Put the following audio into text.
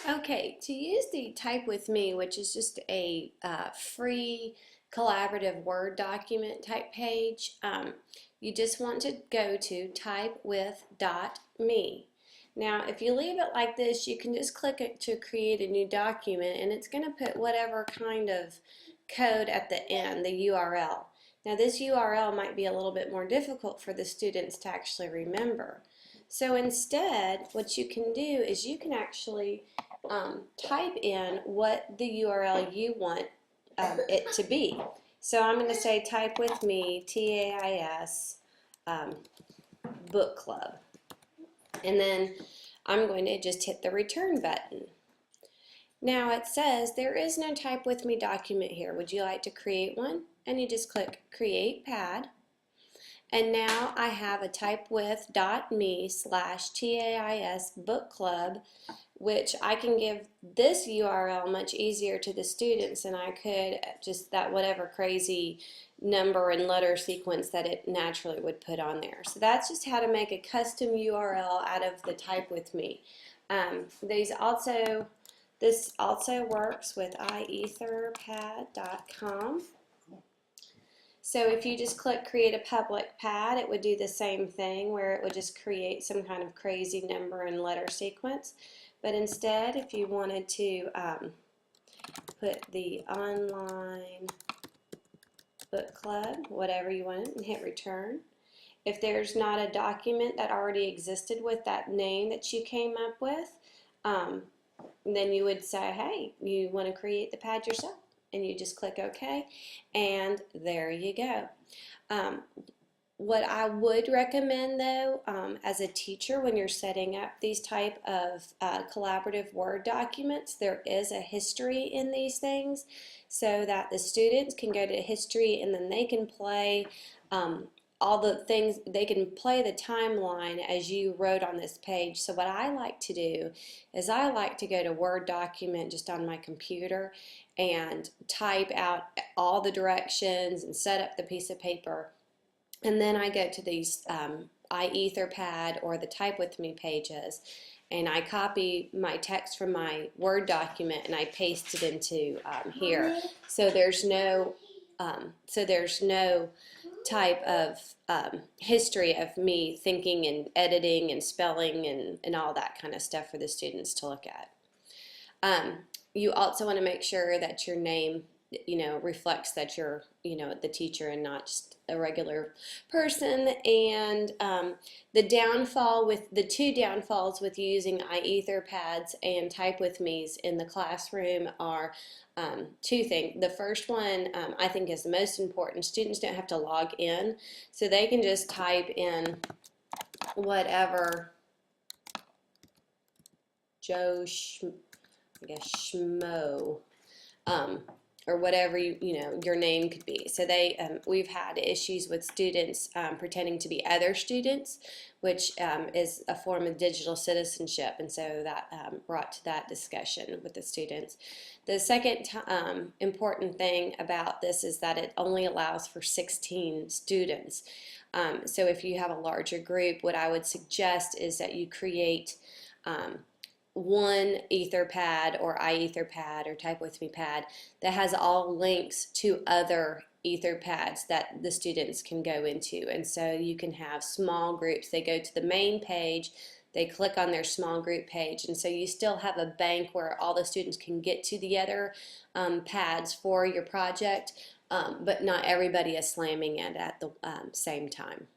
Okay, to use the Type With Me, which is just a free collaborative Word document type page, you just want to go to typewith.me. Now, if you leave it like this, you can just click it to create a new document, and it's going to put whatever kind of code at the end, the URL. Now, this URL might be a little bit more difficult for the students to actually remember. So instead, what you can do is you can actually type in what the URL you want it to be. So I'm going to say type with me, TAIS um, book club. And then I'm going to just hit the return button. Now it says there is no type with me document here. Would you like to create one? And you just click create pad. And now I have a typewith.me/TAIS book club, which I can give this URL much easier to the students than I could just that whatever crazy number and letter sequence that it naturally would put on there. So that's just how to make a custom URL out of the Type With Me. This also works with ietherpad.com. So if you just click create a public pad, it would do the same thing where it would just create some kind of crazy number and letter sequence. But instead, if you wanted to put the online book club, whatever you wanted, and hit return. If there's not a document that already existed with that name that you came up with, then you would say, hey, you want to create the pad yourself. And you just click OK, and there you go. What I would recommend though, as a teacher, when you're setting up these type of collaborative Word documents, there is a history in these things so that the students can go to history and then they can play all the things, they can play the timeline as you wrote on this page. So what I like to do is I like to go to Word document just on my computer and type out all the directions and set up the piece of paper. And then I go to these iEtherpad or the Type With Me pages, and I copy my text from my Word document and I paste it into here. So there's no type of history of me thinking and editing and spelling and all that kind of stuff for the students to look at. You also want to make sure that your name, reflects that you're, the teacher and not just a regular person. And the two downfalls with using iEtherpads and Type With Me's in the classroom are two things. The first one I think is the most important. Students don't have to log in, so they can just type in whatever Joe Schmo, or whatever your name could be. So we've had issues with students pretending to be other students, which is a form of digital citizenship, and so that brought to that discussion with the students. The second important thing about this is that it only allows for 16 students. So if you have a larger group, what I would suggest is that you create one Etherpad or iEtherpad or Type With Me pad that has all links to other Etherpads that the students can go into. And so you can have small groups. They go to the main page, they click on their small group page, and so you still have a bank where all the students can get to the other pads for your project, but not everybody is slamming it at the same time.